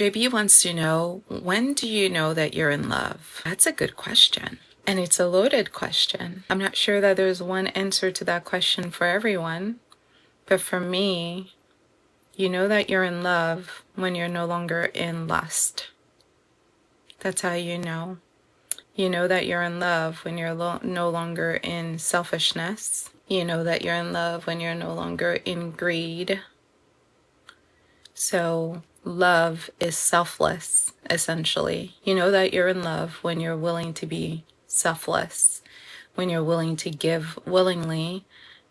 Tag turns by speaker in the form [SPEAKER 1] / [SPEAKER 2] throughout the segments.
[SPEAKER 1] JB wants to know, when do you know that you're in love? That's a good question. And it's a loaded question. I'm not sure that there's one answer to that question for everyone. But for me, you know that you're in love when you're no longer in lust. That's how you know. You know that you're in love when you're no longer in selfishness. You know that you're in love when you're no longer in greed. So love is selfless, essentially. You know that you're in love when you're willing to be selfless, when you're willing to give willingly,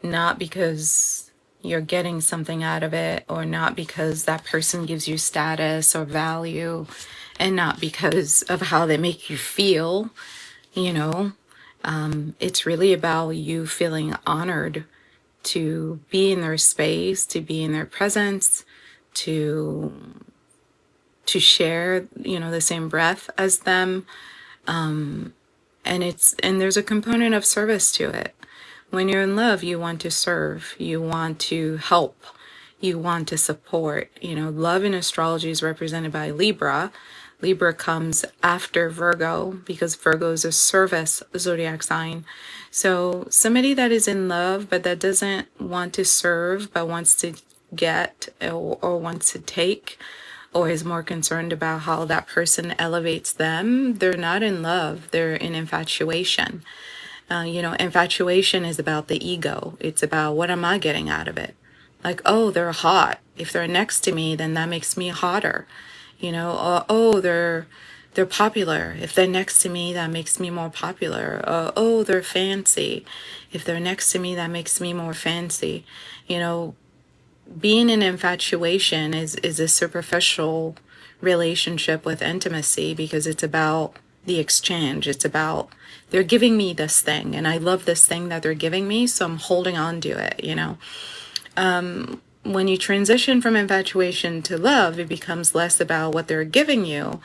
[SPEAKER 1] not because you're getting something out of it, or not because that person gives you status or value, and not because of how they make you feel. It's really about you feeling honored to be in their space, to be in their presence, to share, the same breath as them. And there's a component of service to it. When you're in love, you want to serve, you want to help, you want to support. Love in astrology is represented by Libra. Libra comes after Virgo because Virgo is a service zodiac sign. So somebody that is in love but that doesn't want to serve but wants to get or wants to take, or is more concerned about how that person elevates them, they're not in love, they're in infatuation. Infatuation is about the ego. It's about, what am I getting out of it? Like, oh, they're hot. If they're next to me, then that makes me hotter. They're popular. If they're next to me, that makes me more popular. Oh, they're fancy. If they're next to me, that makes me more fancy. Being in infatuation is a superficial relationship with intimacy, because it's about the exchange. It's about, they're giving me this thing and I love this thing that they're giving me, so I'm holding on to it. When you transition from infatuation to love, it becomes less about what they're giving you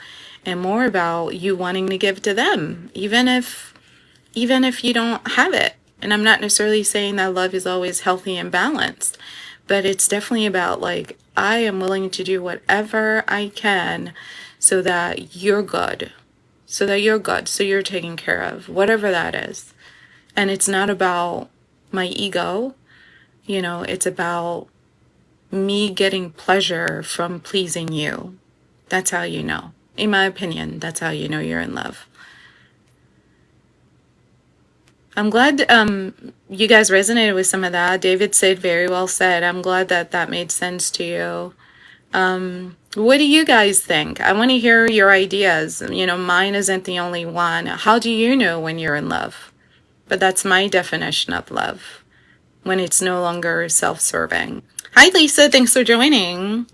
[SPEAKER 1] and more about you wanting to give to them, even if you don't have it. And I'm not necessarily saying that love is always healthy and balanced, but it's definitely about, like, I am willing to do whatever I can so that you're good, so you're taken care of, whatever that is. And it's not about my ego, it's about me getting pleasure from pleasing you. That's how you know. In my opinion, that's how you know you're in love. I'm glad you guys resonated with some of that. David said, very well said. I'm glad that made sense to you. What do you guys think? I want to hear your ideas. Mine isn't the only one. How do you know when you're in love? But that's my definition of love, when it's no longer self-serving. Hi, Lisa. Thanks for joining.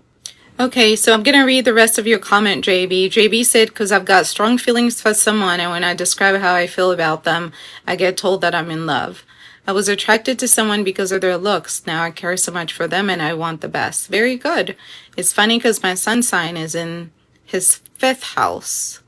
[SPEAKER 1] Okay, so I'm going to read the rest of your comment, JB. JB said, because I've got strong feelings for someone, and when I describe how I feel about them, I get told that I'm in love. I was attracted to someone because of their looks. Now I care so much for them, and I want the best. Very good. It's funny because my sun sign is in his 5th house.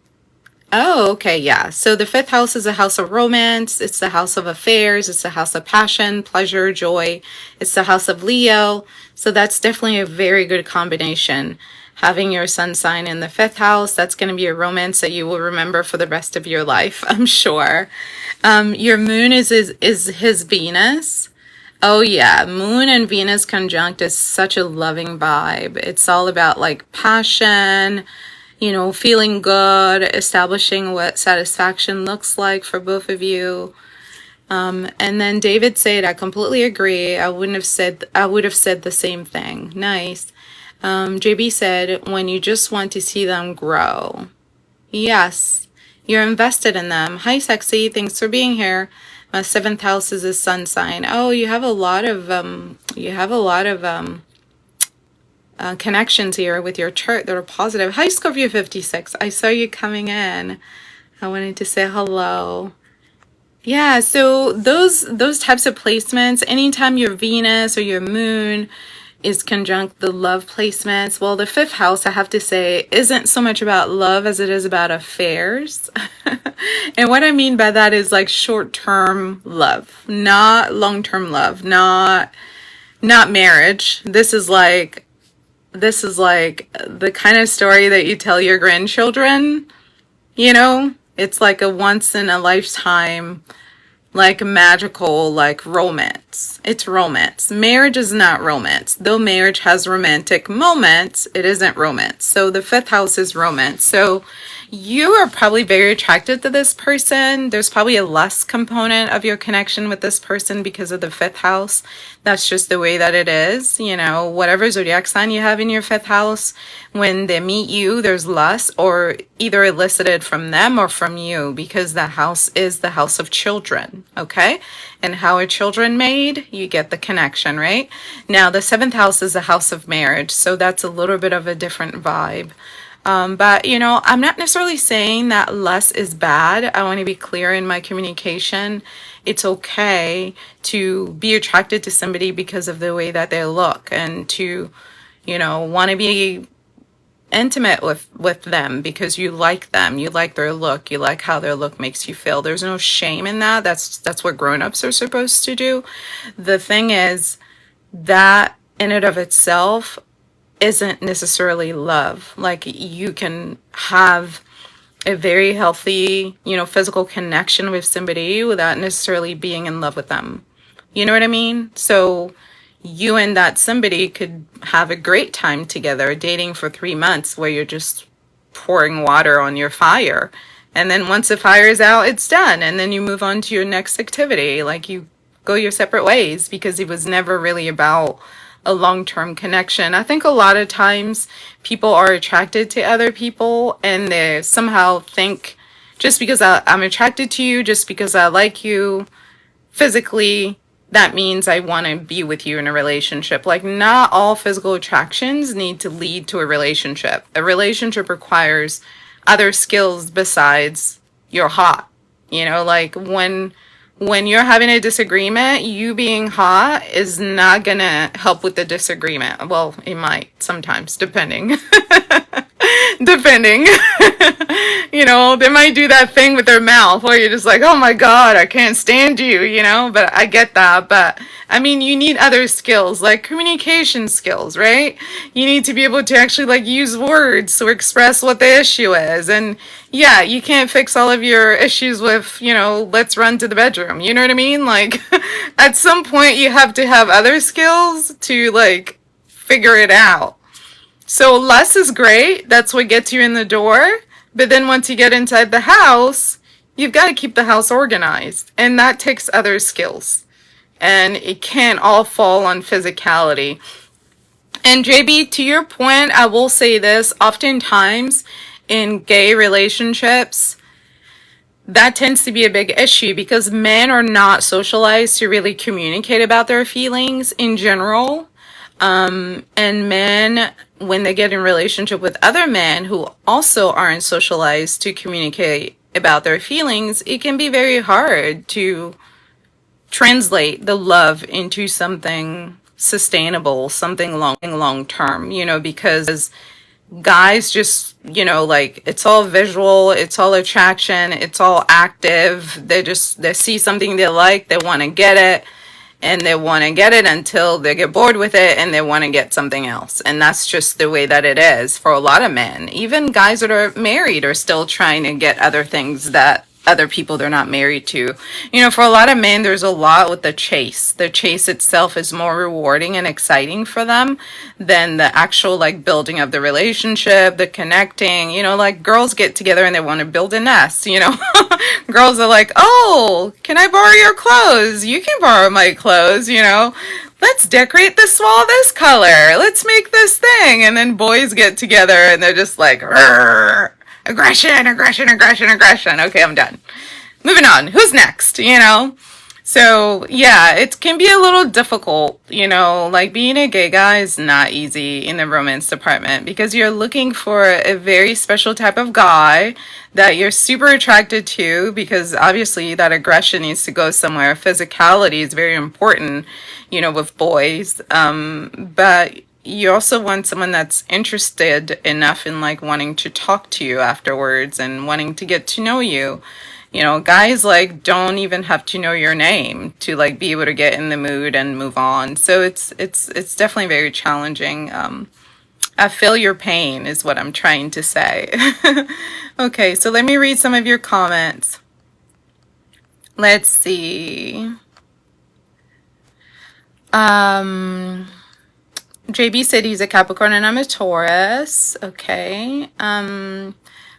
[SPEAKER 1] Oh, okay, yeah. So the 5th house is a house of romance. It's the house of affairs. It's the house of passion, pleasure, joy. It's the house of Leo. So that's definitely a very good combination. Having your sun sign in the 5th house, that's going to be a romance that you will remember for the rest of your life, I'm sure. Your moon is his Venus. Oh yeah, moon and Venus conjunct is such a loving vibe. It's all about, like, passion, feeling good, establishing what satisfaction looks like for both of you. And then David said, I completely agree. I would have said the same thing. Nice. JB said, when you just want to see them grow. Yes, you're invested in them. Hi, sexy. Thanks for being here. My 7th house is a sun sign. Oh, you have a lot of connections here with your chart that are positive. Hi, Scorpio 56. I saw you coming in. I wanted to say hello. Yeah, so those types of placements, anytime your Venus or your moon is conjunct the love placements, well, the 5th house, I have to say, isn't so much about love as it is about affairs. And what I mean by that is, like, short-term love, not long-term love, not marriage. This is like this is like the kind of story that you tell your grandchildren, It's like a once in a lifetime, like magical, like romance. It's romance. Marriage is not romance. Though marriage has romantic moments, it isn't romance. So the fifth house is romance. So you are probably very attracted to this person. There's probably a lust component of your connection with this person because of the fifth house. That's just the way that it is. Whatever zodiac sign you have in your fifth house, when they meet you, there's lust, or either elicited from them or from you, because the house is the house of children. Okay? And how are children made? You get the connection, right? Now, the seventh house is the house of marriage. So that's a little bit of a different vibe. But I'm not necessarily saying that lust is bad. I want to be clear in my communication. It's okay to be attracted to somebody because of the way that they look, and to, want to be intimate with them because you like them, you like their look, you like how their look makes you feel. There's no shame in that. That's what grown-ups are supposed to do. The thing is that in and of itself isn't necessarily love. Like, you can have a very healthy, physical connection with somebody without necessarily being in love with them. You know what I mean? So you and that somebody could have a great time together, dating for 3 months, where you're just pouring water on your fire. And then once the fire is out, it's done. And then you move on to your next activity. Like, you go your separate ways, because it was never really about a long-term connection. I think a lot of times people are attracted to other people, and they somehow think, just because I'm attracted to you, just because I like you physically, that means I want to be with you in a relationship. Like, not all physical attractions need to lead to a relationship. A relationship requires other skills besides you're hot. Like, when you're having a disagreement, you being hot is not gonna help with the disagreement. Well, it might sometimes, depending. Depending. They might do that thing with their mouth where you're just like, oh my God, I can't stand you, but I get that. But I mean, you need other skills, like communication skills, right? You need to be able to actually like use words to express what the issue is. And yeah, you can't fix all of your issues with, let's run to the bedroom. You know what I mean? Like, at some point you have to have other skills to like figure it out. So less is great. That's what gets you in the door. But then once you get inside the house, you've got to keep the house organized. And that takes other skills. And it can't all fall on physicality. And JB, to your point, I will say this. Oftentimes in gay relationships, that tends to be a big issue, because men are not socialized to really communicate about their feelings in general. And men, when they get in relationship with other men who also aren't socialized to communicate about their feelings, it can be very hard to translate the love into something sustainable, something long term, because guys just, like, it's all visual, it's all attraction, it's all active. They see something they like, they want to get it. And they want to get it until they get bored with it, and they want to get something else. And that's just the way that it is for a lot of men. Even guys that are married are still trying to get other things that other people they're not married to. For a lot of men, there's a lot with the chase. The chase itself is more rewarding and exciting for them than the actual like building of the relationship, the connecting. Like, girls get together and they want to build a nest. Girls are like, oh, can I borrow your clothes? You can borrow my clothes. Let's decorate this wall this color. Let's make this thing. And then boys get together and they're just like, "Rrr. Aggression. Okay, I'm done. Moving on. Who's next? So yeah, it can be a little difficult, like being a gay guy is not easy in the romance department, because you're looking for a very special type of guy that you're super attracted to, because obviously that aggression needs to go somewhere. Physicality is very important, with boys. But you also want someone that's interested enough in like wanting to talk to you afterwards and wanting to get to know you. Guys like don't even have to know your name to like be able to get in the mood and move on. So it's definitely very challenging. I feel your pain is what I'm trying to say. Okay, so let me read some of your comments. Let's see. JB said he's a Capricorn and I'm a Taurus. Okay.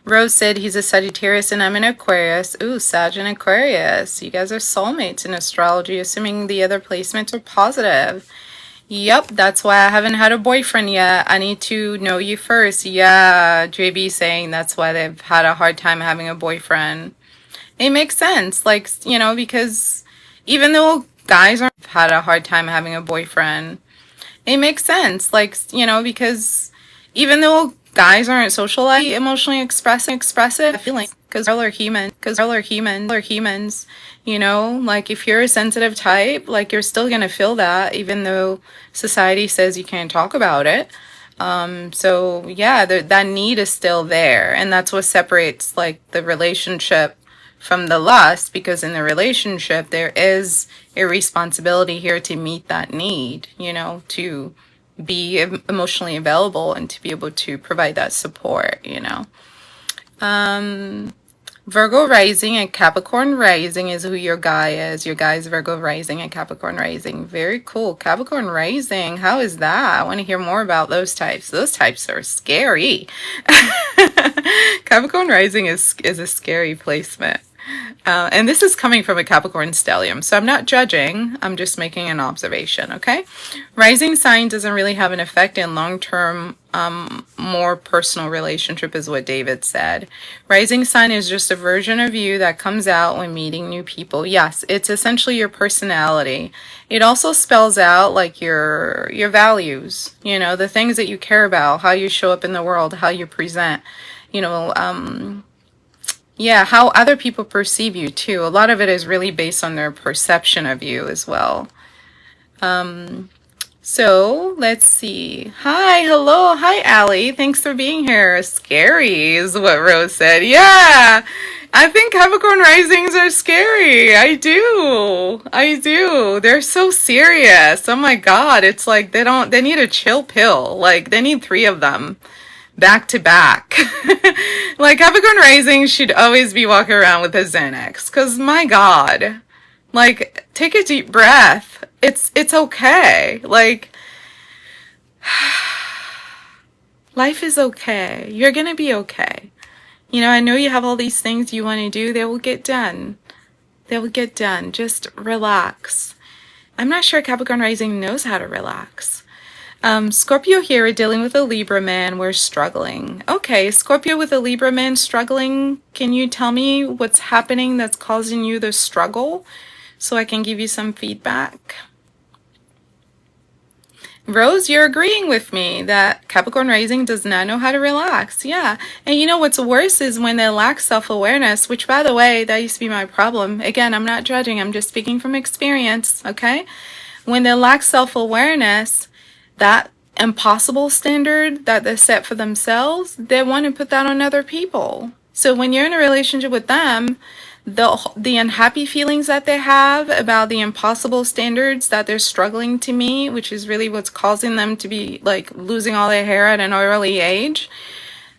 [SPEAKER 1] Rose said he's a Sagittarius and I'm an Aquarius. Ooh, Sag and Aquarius. You guys are soulmates in astrology, assuming the other placements are positive. Yep, that's why I haven't had a boyfriend yet. I need to know you first. Yeah, JB saying that's why they've had a hard time having a boyfriend. It makes sense. Like, you know, because even though guys aren't had a hard time having a boyfriend, it makes sense. Like, you know, because even though guys aren't socialized, emotionally expressive feeling, because all are human, because all are humans, you know, like if you're a sensitive type, like you're still gonna feel that, even though society says you can't talk about it. So yeah, that need is still there, and that's what separates like the relationship from the lust, because in the relationship there is a responsibility here to meet that need, you know, to be emotionally available and to be able to provide that support, you know. Virgo rising and Capricorn rising is who your guy is. Your guy's Virgo rising and Capricorn rising. Very cool. Capricorn rising, how is that? I want to hear more about those types. Those types are scary. Capricorn rising is a scary placement. And this is coming from a Capricorn stellium, so I'm not judging, I'm just making an observation, okay? Rising sign doesn't really have an effect in long-term, more personal relationship is what David said. Rising sign is just a version of you that comes out when meeting new people. Yes, it's essentially your personality. It also spells out like your values, you know, the things that you care about, how you show up in the world, how you present, you know, yeah, how other people perceive you too. A lot of it is really based on their perception of you as well. So let's see. Hi, hello, hi, Allie. Thanks for being here. Scary is what Rose said. Yeah, I think Capricorn risings are scary. I do. They're so serious. Oh my God, it's like they need a chill pill. Like they need 3 of them back to back. Like Capricorn rising should always be walking around with a Xanax, because my God, like take a deep breath. It's okay. Like life is okay. You're gonna be okay. You know, I know you have all these things you want to do. They will get done. They will get done. Just relax. I'm not sure Capricorn rising knows how to relax. Scorpio here, dealing with a Libra man. We're struggling. Okay, Scorpio with a Libra man struggling. Can you tell me what's happening that's causing you the struggle so I can give you some feedback? Rose, you're agreeing with me that Capricorn rising does not know how to relax. Yeah. And you know what's worse is when they lack self-awareness, which by the way, that used to be my problem. Again, I'm not judging. I'm just speaking from experience. Okay. When they lack self-awareness, that impossible standard that they set for themselves, they want to put that on other people. So when you're in a relationship with them, the unhappy feelings that they have about the impossible standards that they're struggling to meet, which is really what's causing them to be like losing all their hair at an early age,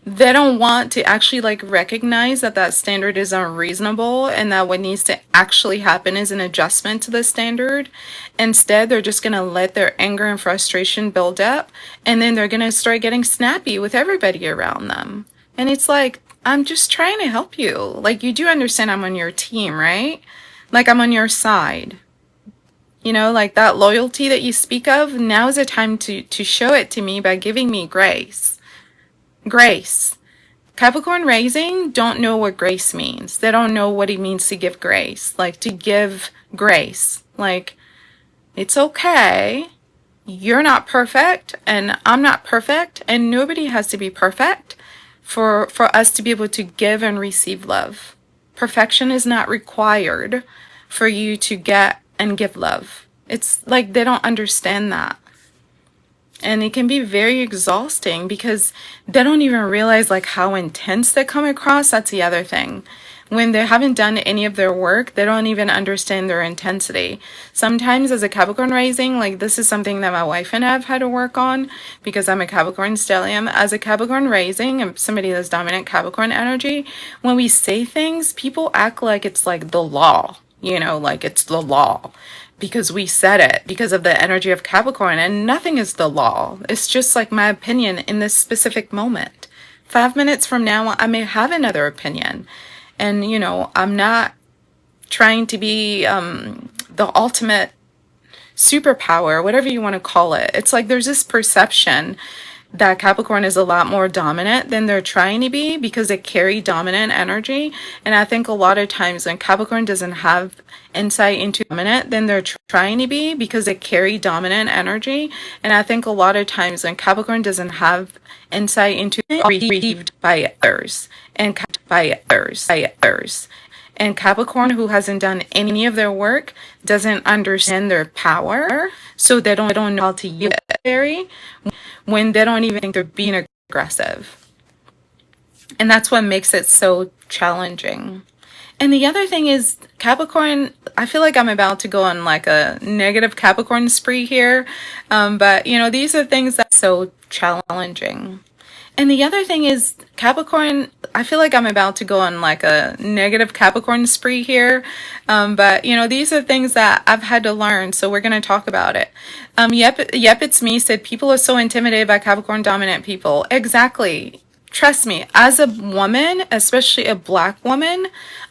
[SPEAKER 1] they don't want to actually like recognize that that standard is unreasonable and that what needs to actually happen is an adjustment to the standard. Instead, they're just going to let their anger and frustration build up, and then they're going to start getting snappy with everybody around them. And it's like, I'm just trying to help you. Like, you do understand I'm on your team, right? Like, I'm on your side. You know, like that loyalty that you speak of, now is the time to show it to me by giving me grace. Grace. Capricorn rising don't know what grace means. They don't know what it means to give grace. Like, to give grace. Like, it's okay. You're not perfect, and I'm not perfect, and nobody has to be perfect for us to be able to give and receive love. Perfection is not required for you to get and give love. It's like they don't understand that. And it can be very exhausting because they don't even realize like how intense they come across. That's the other thing. when they haven't done any of their work, they don't even understand their intensity. Sometimes as a Capricorn rising, like this is something that my wife and I have had to work on because I'm a Capricorn stellium. As a Capricorn rising and somebody that's dominant Capricorn energy, when we say things, people act like it's like the law, you know, like it's the law because we said it because of the energy of Capricorn, and nothing is the law. It's just like my opinion in this specific moment. 5 minutes from now, I may have another opinion. And, you know, I'm not trying to be the ultimate superpower, whatever you want to call it. It's like there's this perception that Capricorn is a lot more dominant than they're trying to be because they carry dominant energy. And I think a lot of times when Capricorn doesn't have insight into dominant than they're trying to be because they carry dominant energy. And I think a lot of times when Capricorn doesn't have insight into received by others and and Capricorn, who hasn't done any of their work, doesn't understand their power, so they don't know how to use it when they don't even think they're being aggressive. And that's what makes it so challenging. And the other thing is Capricorn, I feel like I'm about to go on like a negative Capricorn spree here. But, you know, these are things that are so challenging. And the other thing is Capricorn, I feel like I'm about to go on like a negative Capricorn spree here. But, you know, these are things that I've had to learn. So we're going to talk about it. Yep, it's me said people are so intimidated by Capricorn dominant people. Exactly. Trust me, as a woman, especially a Black woman,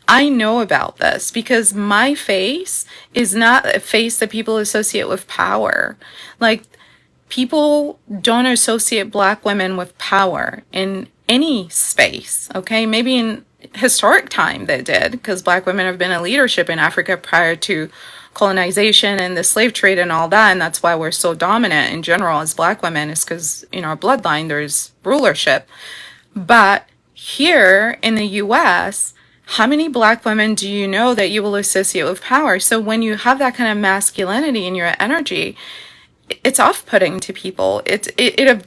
[SPEAKER 1] I know about this because my face is not a face that people associate with power. Like, people don't associate Black women with power in any space, okay? Maybe in historic time they did, because Black women have been in leadership in Africa prior to colonization and the slave trade and all that, and that's why we're so dominant in general as Black women, is because in our bloodline there's rulership. But here in the US, how many Black women do you know that you will associate with power? So when you have that kind of masculinity in your energy, it's off-putting to people. It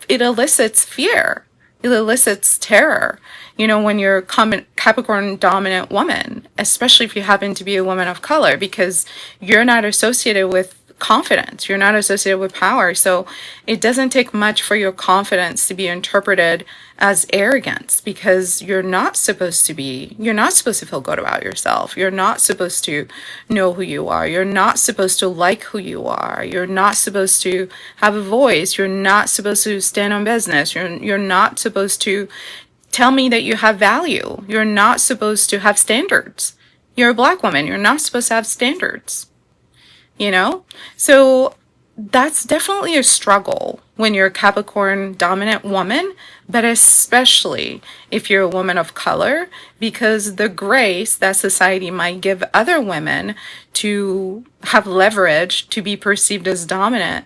[SPEAKER 1] elicits fear. It elicits terror, you know, when you're a Capricorn dominant woman, especially if you happen to be a woman of color, because you're not associated with confidence. You're not associated with power. So it doesn't take much for your confidence to be interpreted as arrogance, because you're not supposed to feel good about yourself. You're not supposed to know who you are. You're not supposed to like who you are. You're not supposed to have a voice. You're not supposed to stand on business. You're not supposed to tell me that you have value. You're not supposed to have standards. You're a Black woman. You're not supposed to have standards. You know? So that's definitely a struggle when you're a Capricorn dominant woman, but especially if you're a woman of color, because the grace that society might give other women to have leverage to be perceived as dominant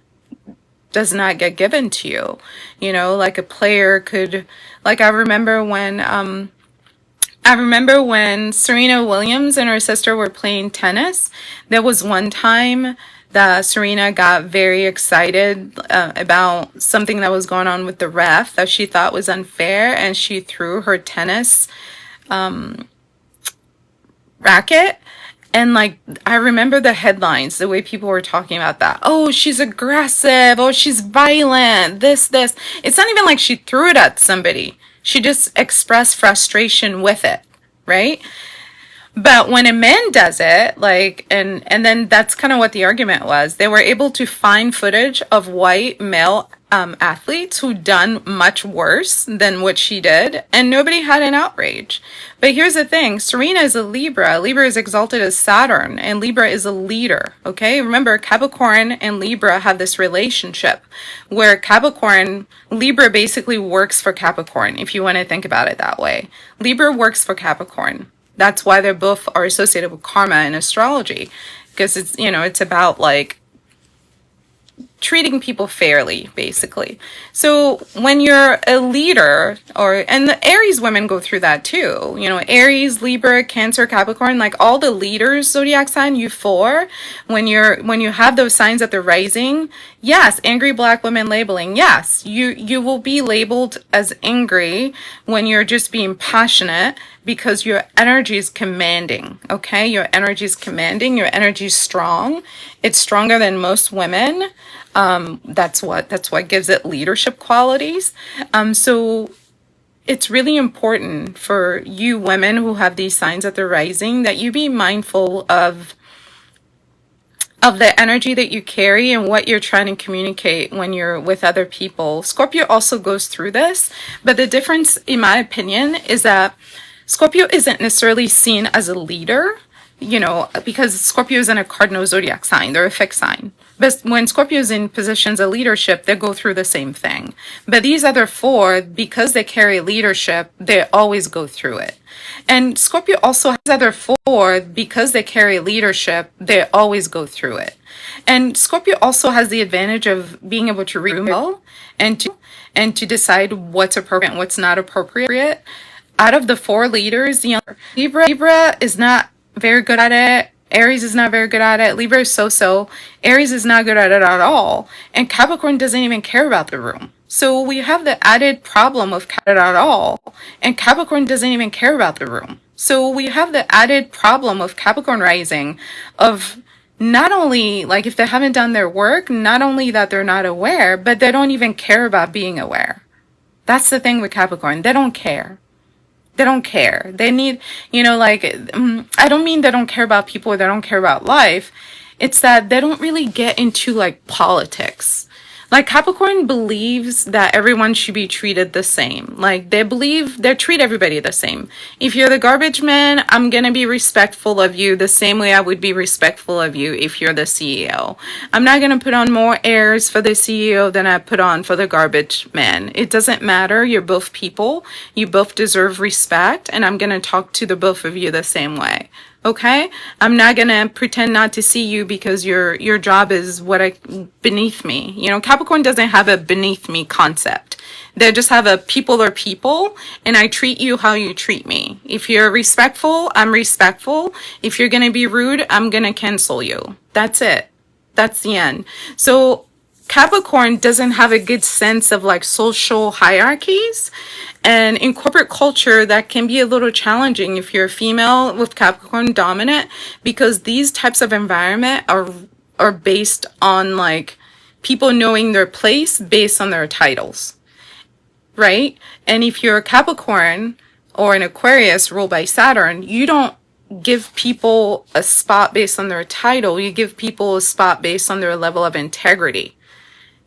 [SPEAKER 1] does not get given to you. You know, like a player could, like I remember when Serena Williams and her sister were playing tennis. There was one time that Serena got very excited about something that was going on with the ref that she thought was unfair, and she threw her tennis racket. And like, I remember the headlines, the way people were talking about that. Oh, she's aggressive. Oh, she's violent. This. It's not even like she threw it at somebody. She just expressed frustration with it, right? But when a man does it, like, and then that's kind of what the argument was. They were able to find footage of white male athletes who done much worse than what she did, and nobody had an outrage. But here's the thing. Serena is a Libra. Libra is exalted as Saturn, and Libra is a leader, okay? Remember, Capricorn and Libra have this relationship where Libra basically works for Capricorn, if you want to think about it that way. Libra works for Capricorn. That's why they both are associated with karma in astrology, because it's, you know, it's about like treating people fairly, basically. So when you're a leader, and the Aries women go through that too, you know, Aries, Libra, Cancer, Capricorn, like all the leaders, zodiac sign, you four, when you have those signs at the rising, yes, angry black women labeling, yes, you will be labeled as angry when you're just being passionate, because your energy is commanding, okay? Your energy is commanding, your energy is strong. It's stronger than most women. That's what gives it leadership qualities. So it's really important for you women who have these signs at the rising that you be mindful of the energy that you carry and what you're trying to communicate when you're with other people. Scorpio also goes through this, but the difference, in my opinion, is that Scorpio isn't necessarily seen as a leader, you know, because Scorpio isn't a cardinal zodiac sign, they're a fixed sign. But when Scorpio is in positions of leadership, they go through the same thing. But these other four, because they carry leadership, they always go through it. And Scorpio also has other four, because they carry leadership, they always go through it. And Scorpio also has the advantage of being able to read well and to decide what's appropriate and what's not appropriate. Out of the four leaders, you know, Libra is not very good at it. Aries is not very good at it. Libra is so-so. Aries is not good at it at all. And Capricorn doesn't even care about the room. So we have the added problem of Capricorn at all. And Capricorn doesn't even care about the room. So we have the added problem of Capricorn rising, of not only, like, if they haven't done their work, not only that they're not aware, but they don't even care about being aware. That's the thing with Capricorn. They don't care. They don't care. They need, you know, like, I don't mean they don't care about people or they don't care about life. It's that they don't really get into like politics. Like Capricorn believes that everyone should be treated the same. Like they treat everybody the same. If you're the garbage man, I'm going to be respectful of you the same way I would be respectful of you if you're the CEO. I'm not going to put on more airs for the CEO than I put on for the garbage man. It doesn't matter. You're both people. You both deserve respect. And I'm going to talk to the both of you the same way. Okay, I'm not gonna pretend not to see you because your job is beneath me. You know, Capricorn doesn't have a beneath me concept. They just have a people are people, and I treat you how you treat me. If you're respectful, I'm respectful. If you're gonna be rude, I'm gonna cancel you. That's it. That's the end. So Capricorn doesn't have a good sense of like social hierarchies, and in corporate culture that can be a little challenging if you're a female with Capricorn dominant, because these types of environment are based on like people knowing their place based on their titles, right? And if you're a Capricorn or an Aquarius ruled by Saturn, you don't give people a spot based on their title, you give people a spot based on their level of integrity.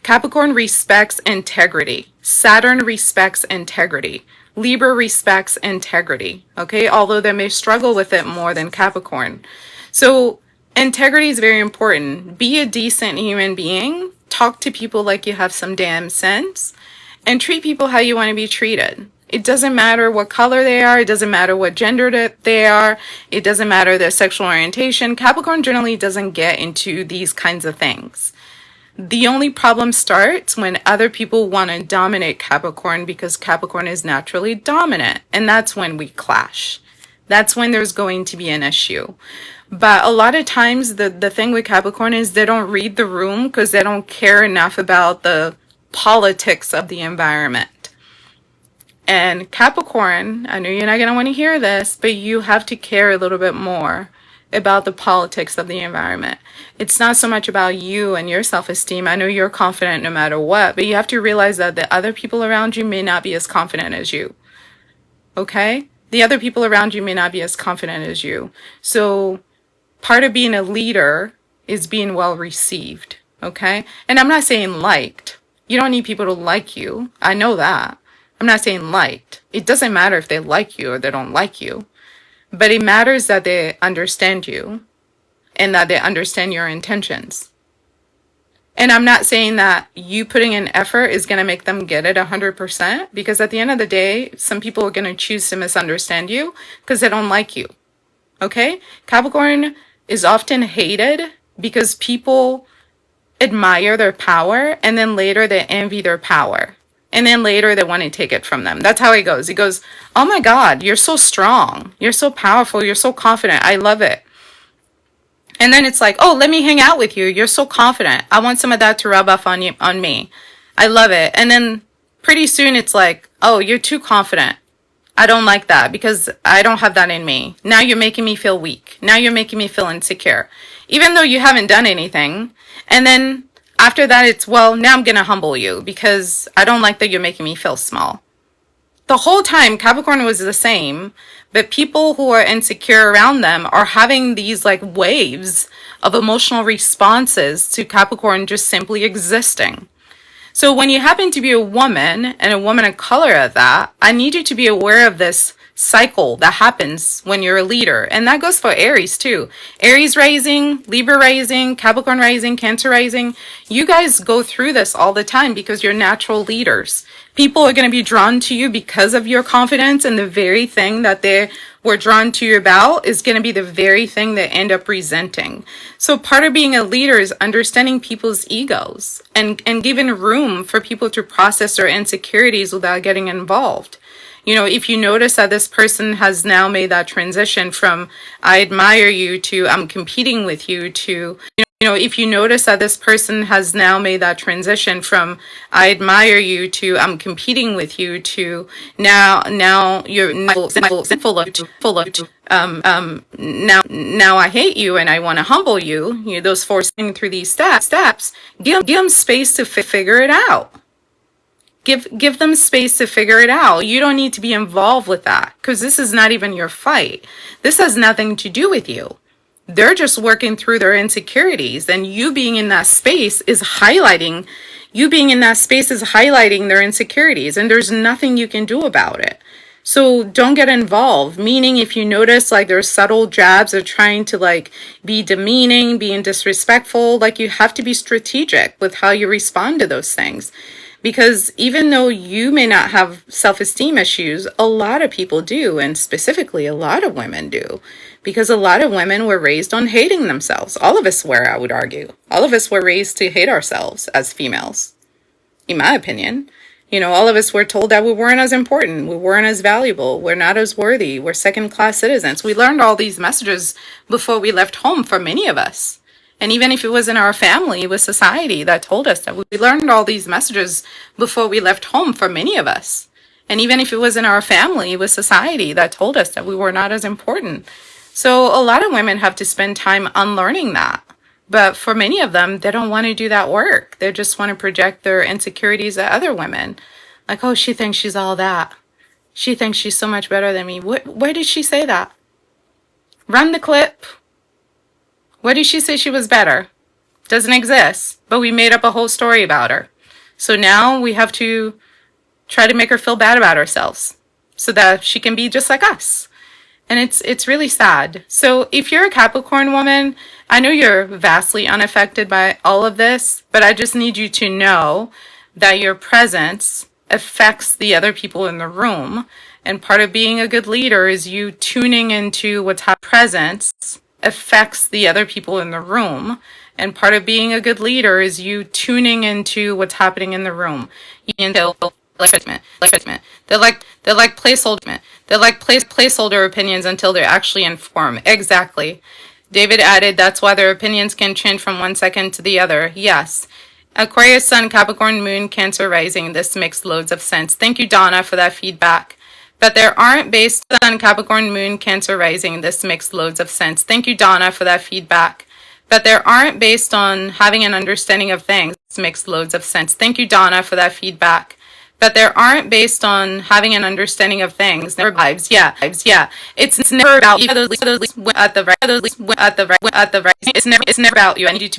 [SPEAKER 1] Capricorn respects integrity. Saturn respects integrity. Libra respects integrity, okay? Although they may struggle with it more than Capricorn. So integrity is very important. Be a decent human being. Talk to people like you have some damn sense. And treat people how you want to be treated. It doesn't matter what color they are. It doesn't matter what gender they are. It doesn't matter their sexual orientation. Capricorn generally doesn't get into these kinds of things. The only problem starts when other people want to dominate Capricorn because Capricorn is naturally dominant. And that's when we clash. That's when there's going to be an issue. But a lot of times the thing with Capricorn is they don't read the room because they don't care enough about the politics of the environment. And Capricorn, I know you're not going to want to hear this, but you have to care a little bit more about the politics of the environment. It's not so much about you and your self-esteem. I know you're confident no matter what, but you have to realize that the other people around you may not be as confident as you. Okay? The other people around you may not be as confident as you. So part of being a leader is being well received. Okay? And I'm not saying liked. You don't need people to like you. I know that. I'm not saying liked. It doesn't matter if they like you or they don't like you. But it matters that they understand you and that they understand your intentions. And I'm not saying that you putting in effort is going to make them get it 100%, because at the end of the day, some people are going to choose to misunderstand you because they don't like you. Okay? Capricorn is often hated because people admire their power, and then later they envy their power. And then later they want to take it from them. That's how it goes. It goes, oh my God, you're so strong. You're so powerful. You're so confident. I love it. And then it's like, oh, let me hang out with you. You're so confident. I want some of that to rub off on you, on me. I love it. And then pretty soon it's like, oh, you're too confident. I don't like that because I don't have that in me. Now you're making me feel weak. Now you're making me feel insecure, even though you haven't done anything. And then after that, it's, well, now I'm going to humble you because I don't like that you're making me feel small. The whole time Capricorn was the same, but people who are insecure around them are having these like waves of emotional responses to Capricorn just simply existing. So when you happen to be a woman, and a woman of color at that, I need you to be aware of this cycle that happens when you're a leader. And that goes for Aries too. Aries rising, Libra rising, Capricorn rising, Cancer rising. You guys go through this all the time because you're natural leaders. People are going to be drawn to you because of your confidence, and the very thing that they were drawn to you about is going to be the very thing they end up resenting. So part of being a leader is understanding people's egos and giving room for people to process their insecurities without getting involved. You know, if you notice that this person has now made that transition from I admire you to I'm competing with you to, if you notice that this person has now made that transition from I admire you to I'm competing with you to now you're full of now I hate you and I want to humble you. You know, those forcing through these steps, give them space to figure it out. Give them space to figure it out. You don't need to be involved with that because this is not even your fight. This has nothing to do with you. They're just working through their insecurities, and you being in that space is highlighting their insecurities, and there's nothing you can do about it. So don't get involved, meaning if you notice like there's subtle jabs of trying to like be demeaning, being disrespectful, like you have to be strategic with how you respond to those things. Because even though you may not have self-esteem issues, a lot of people do, and specifically a lot of women do. Because a lot of women were raised on hating themselves. All of us were, I would argue. All of us were raised to hate ourselves as females, in my opinion. You know, all of us were told that we weren't as important, we weren't as valuable, we're not as worthy, we're second-class citizens. We learned all these messages before we left home for many of us. And even if it was in our family, it was society that told us that. We learned all these messages before we left home for many of us. And even if it was in our family, it was society that told us that we were not as important. So a lot of women have to spend time unlearning that. But for many of them, they don't want to do that work. They just want to project their insecurities at other women. Like, oh, she thinks she's all that. She thinks she's so much better than me. Where did she say that? Run the clip. Where did she say she was better? Doesn't exist. But we made up a whole story about her. So now we have to try to make her feel bad about herself so that she can be just like us. And it's really sad. So if you're a Capricorn woman, I know you're vastly unaffected by all of this, but I just need you to know that your presence affects the other people in the room. And part of being a good leader is you tuning into what's happening. Presence affects the other people in the room. And part of being a good leader is you tuning into what's happening in the room. They're like placeholder opinions until they're actually informed. Exactly. David added, that's why their opinions can change from one second to the other. Yes. Aquarius, Sun, Capricorn, Moon, Cancer, Rising. This makes loads of sense. Thank you, Donna, for that feedback. But there aren't based on Capricorn, Moon, Cancer, Rising. This makes loads of sense. Thank you, Donna, for that feedback. But there aren't based on having an understanding of things. This makes loads of sense. Thank you, Donna, for that feedback. But there aren't based on having an understanding of things. Never vibes. Yeah. It's never about at the right. It's never about you. I need you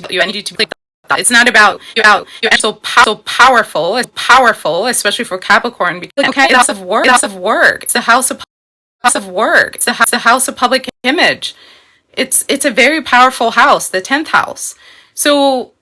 [SPEAKER 1] to click. It's not about you're so powerful, especially for Capricorn. Because, okay, it's a house of work. It's a house of work. It's a house of public image. It's a very powerful house, the 10th house. So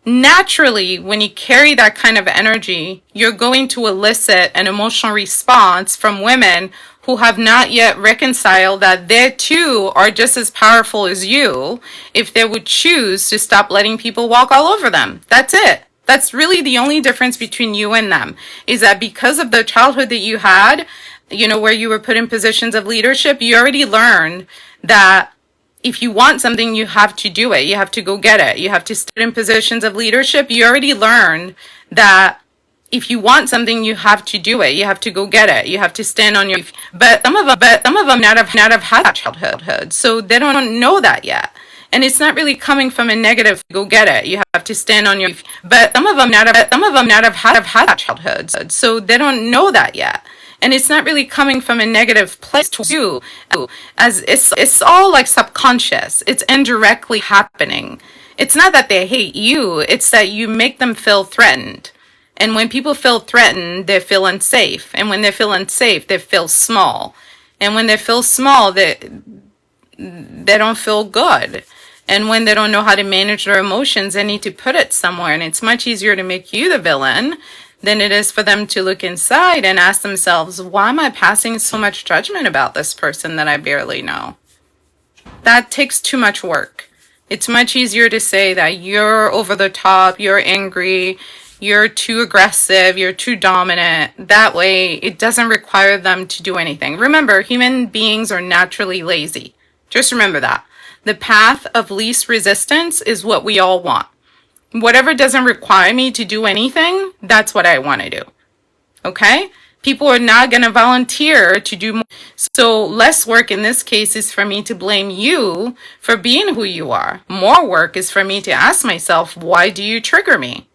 [SPEAKER 1] naturally, when you carry that kind of energy, you're going to elicit an emotional response from women who have not yet reconciled that they too are just as powerful as you if they would choose to stop letting people walk all over them. That's it. That's really the only difference between you and them, is that because of the childhood that you had, where you were put in positions of leadership, you already learned that if you want something, you have to do it. You have to go get it. You have to stand in positions of leadership. You already learned that if you want something, you have to do it. You have to go get it. You have to stand on your. But some of them not have had that childhood, so they don't know that yet. And it's not really coming from a negative. Go get it. You have to stand on your. But some of them not have had that childhood, so they don't know that yet. And it's not really coming from a negative place to you, as it's all like subconscious. It's indirectly happening. It's not that they hate you, it's that you make them feel threatened. And when people feel threatened, they feel unsafe. And when they feel unsafe, they feel small. And when they feel small, they don't feel good. And when they don't know how to manage their emotions, they need to put it somewhere. And it's much easier to make you the villain than it is for them to look inside and ask themselves, why am I passing so much judgment about this person that I barely know? That takes too much work. It's much easier to say that you're over the top, you're angry, you're too aggressive, you're too dominant. That way, it doesn't require them to do anything. Remember, human beings are naturally lazy. Just remember that. The path of least resistance is what we all want. Whatever doesn't require me to do anything, that's what I want to do. Okay? People are not going to volunteer to do more. So less work in this case is for me to blame you for being who you are. More work is for me to ask myself, why do you trigger me?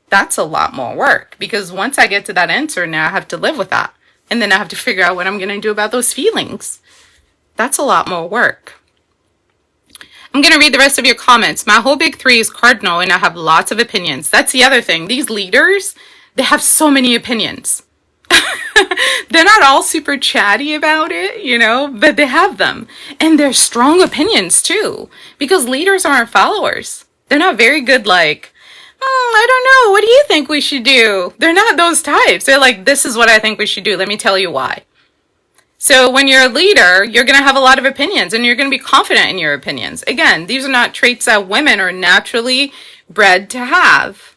[SPEAKER 1] That's a lot more work, because once I get to that answer, now I have to live with that. And then I have to figure out what I'm going to do about those feelings. That's a lot more work. I'm going to read the rest of your comments. My whole big three is cardinal, and I have lots of opinions. That's the other thing. These leaders, they have so many opinions. They're not all super chatty about it, but they have them. And they're strong opinions too, because leaders aren't followers. They're not very good like, I don't know, what do you think we should do? They're not those types. They're like, this is what I think we should do. Let me tell you why. So when you're a leader, you're going to have a lot of opinions, and you're going to be confident in your opinions. Again, these are not traits that women are naturally bred to have.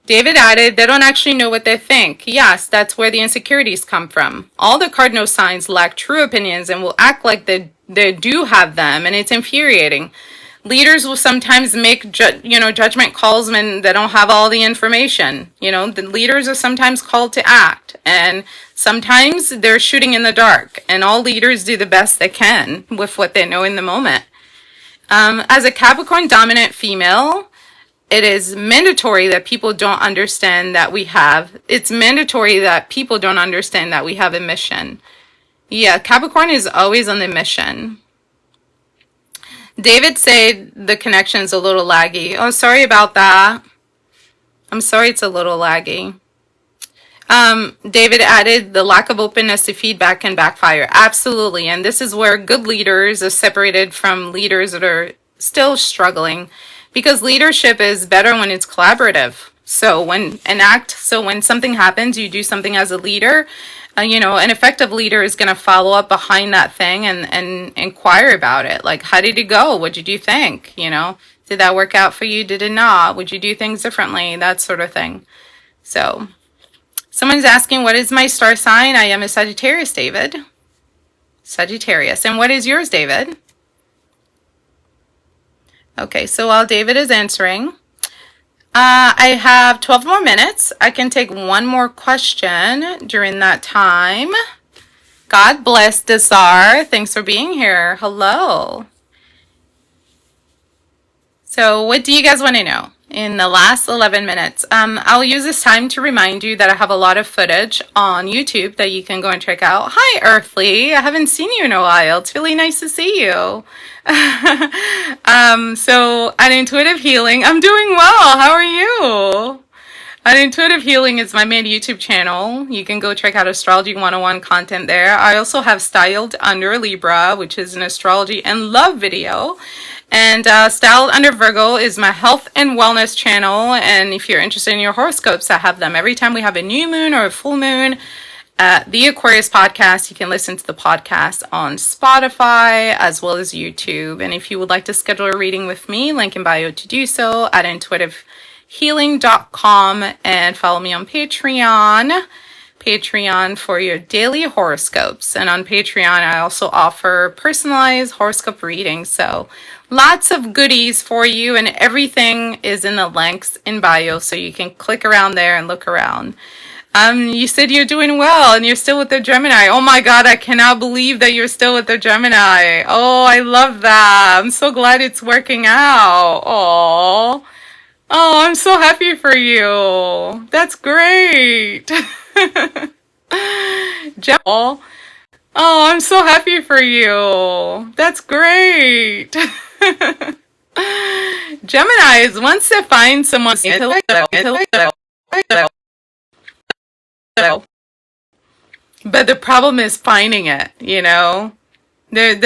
[SPEAKER 1] David added, they don't actually know what they think. Yes, that's where the insecurities come from. All the cardinal signs lack true opinions and will act like they do have them, and it's infuriating. Leaders will sometimes make judgment calls when they don't have all the information. The leaders are sometimes called to act, and sometimes they're shooting in the dark, and all leaders do the best they can with what they know in the moment. As a Capricorn dominant female, it is mandatory that people don't understand that it's mandatory that people don't understand that we have a mission. Yeah, Capricorn is always on the mission. David said the connection's a little laggy. Oh, sorry about that. I'm sorry it's a little laggy. David added, the lack of openness to feedback can backfire. Absolutely. And this is where good leaders are separated from leaders that are still struggling, because leadership is better when it's collaborative. So when something happens, you do something as a leader, an effective leader is going to follow up behind that thing and inquire about it. Like, how did it go? What did you think? Did that work out for you? Did it not? Would you do things differently? That sort of thing. So someone's asking, what is my star sign? I am a Sagittarius, David. Sagittarius. And what is yours, David? Okay, so while David is answering, I have 12 more minutes. I can take one more question during that time. God bless, Desar. Thanks for being here. Hello. So what do you guys want to know in the last 11 minutes? I'll use this time to remind you that I have a lot of footage on YouTube that you can go and check out. Hi, Earthly. I haven't seen you in a while. It's really nice to see you. So at Intuitive Healing, I'm doing well. How are you? And Intuitive Healing is my main YouTube channel. You can go check out Astrology 101 content there. I also have Styled Under Libra, which is an astrology and love video. And Styled Under Virgo is my health and wellness channel. And if you're interested in your horoscopes, I have them every time we have a new moon or a full moon. The Aquarius podcast, you can listen to the podcast on Spotify as well as YouTube. And if you would like to schedule a reading with me, link in bio to do so at intuitivehealing.com, and follow me on Patreon for your daily horoscopes. And on Patreon, I also offer personalized horoscope readings. So lots of goodies for you, and everything is in the links in bio, so you can click around there and look around. You said you're doing well and you're still with the Gemini. Oh my God, I cannot believe that you're still with the Gemini. Oh, I love that. I'm so glad it's working out. Oh, I'm so happy for you. That's great. Oh, I'm so happy for you. That's great. Geminis, once they find someone, but the problem is finding it, you know? They're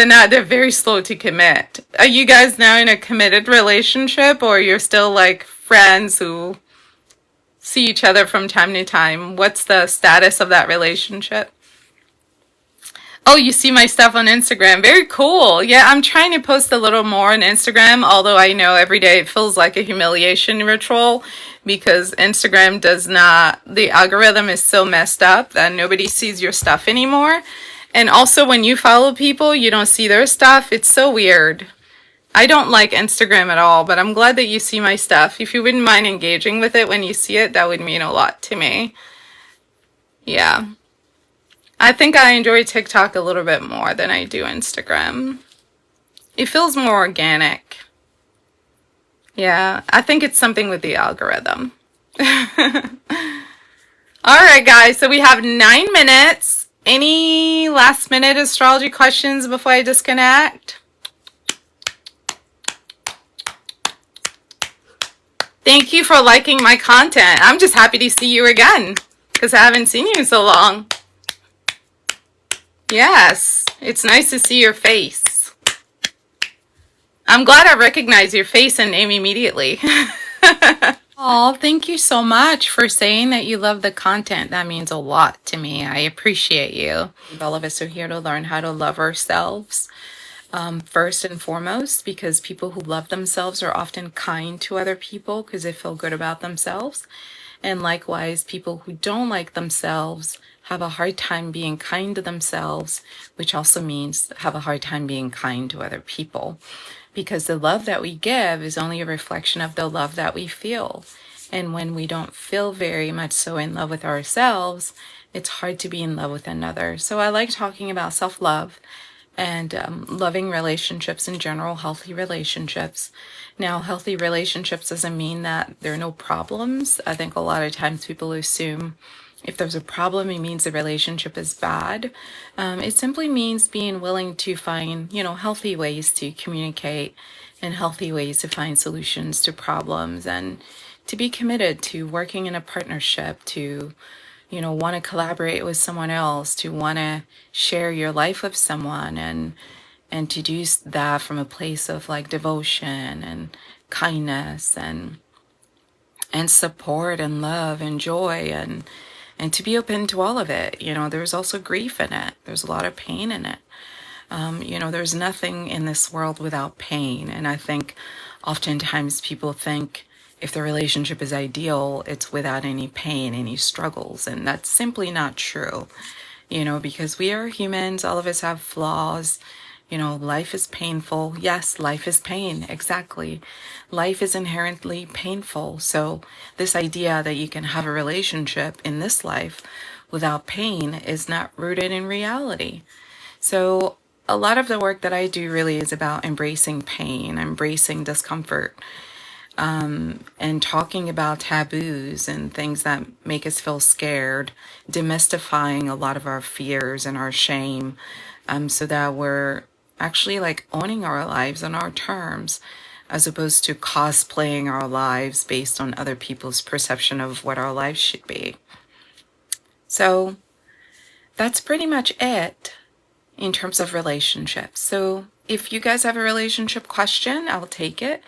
[SPEAKER 1] very slow to commit. Are you guys now in a committed relationship, or you're still like friends who see each other from time to time? What's the status of that relationship? Oh, you see my stuff on Instagram. Very cool. Yeah, I'm trying to post a little more on Instagram, although I know every day it feels like a humiliation ritual because Instagram does not, the algorithm is so messed up that nobody sees your stuff anymore. And also when you follow people, you don't see their stuff. It's so weird. I don't like Instagram at all, but I'm glad that you see my stuff. If you wouldn't mind engaging with it when you see it, that would mean a lot to me. Yeah. I think I enjoy TikTok a little bit more than I do Instagram. It feels more organic. Yeah, I think it's something with the algorithm. All right, guys, so we have 9 minutes. Any last minute astrology questions before I disconnect? Thank you for liking my content. I'm just happy to see you again because I haven't seen you in so long. Yes, it's nice to see your face. I'm glad I recognize your face and name immediately. Oh, thank you so much for saying that you love the content. That means a lot to me. I appreciate you. All of us are here to learn how to love ourselves. First and foremost, because people who love themselves are often kind to other people because they feel good about themselves. And likewise, people who don't like themselves have a hard time being kind to themselves, which also means have a hard time being kind to other people. Because the love that we give is only a reflection of the love that we feel. And when we don't feel very much so in love with ourselves, it's hard to be in love with another. So I like talking about self-love and loving relationships in general, healthy relationships. Now, healthy relationships doesn't mean that there are no problems. I think a lot of times people assume if there's a problem, it means the relationship is bad. It simply means being willing to find, healthy ways to communicate and healthy ways to find solutions to problems, and to be committed to working in a partnership, to want to collaborate with someone else, to want to share your life with someone, and to do that from a place of like devotion and kindness and support and love and joy, and to be open to all of it. There's also grief in it. There's a lot of pain in it. There's nothing in this world without pain. And I think oftentimes people think if the relationship is ideal, it's without any pain, any struggles. And that's simply not true, because we are humans. All of us have flaws. Life is painful. Yes, life is pain. Exactly. Life is inherently painful. So this idea that you can have a relationship in this life without pain is not rooted in reality. So a lot of the work that I do really is about embracing pain, embracing discomfort, and talking about taboos and things that make us feel scared, demystifying a lot of our fears and our shame, so that we're actually like owning our lives on our terms. as opposed to cosplaying our lives based on other people's perception of what our lives should be. So that's pretty much it in terms of relationships. So if you guys have a relationship question, I'll take it.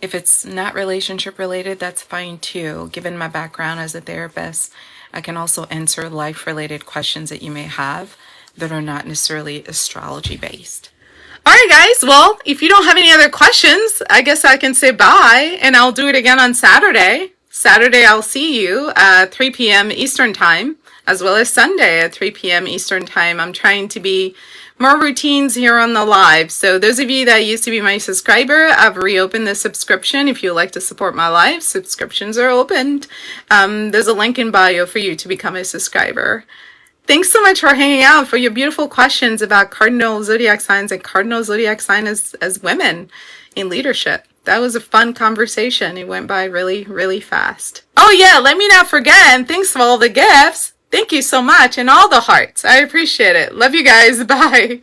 [SPEAKER 1] If it's not relationship related, that's fine too. Given my background as a therapist, I can also answer life-related questions that you may have that are not necessarily astrology based. All right, guys. Well, if you don't have any other questions, I guess I can say bye, and I'll do it again on Saturday. Saturday, I'll see you at 3 p.m. Eastern Time, as well as Sunday at 3 p.m. Eastern Time. I'm trying to be more routines here on the live. So those of you that used to be my subscriber, I've reopened the subscription. If you'd like to support my live, subscriptions are opened. There's a link in bio for you to become a subscriber. Thanks so much for hanging out, for your beautiful questions about cardinal zodiac signs and cardinal zodiac signs as women in leadership. That was a fun conversation. It went by really, really fast. Oh yeah, let me not forget, and thanks for all the gifts. Thank you so much, and all the hearts. I appreciate it. Love you guys. Bye.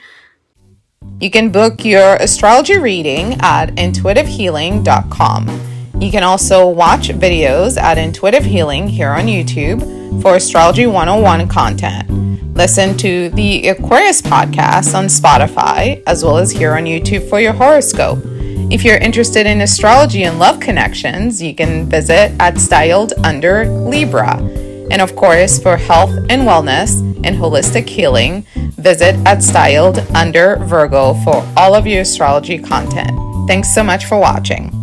[SPEAKER 1] You can book your astrology reading at intuitivehealing.com. You can also watch videos at Intuitive Healing here on YouTube for Astrology 101 content. Listen to the Aquarius podcast on Spotify, as well as here on YouTube for your horoscope. If you're interested in astrology and love connections, you can visit at Styled Under Libra. And of course, for health and wellness and holistic healing, visit at Styled Under Virgo for all of your astrology content. Thanks so much for watching.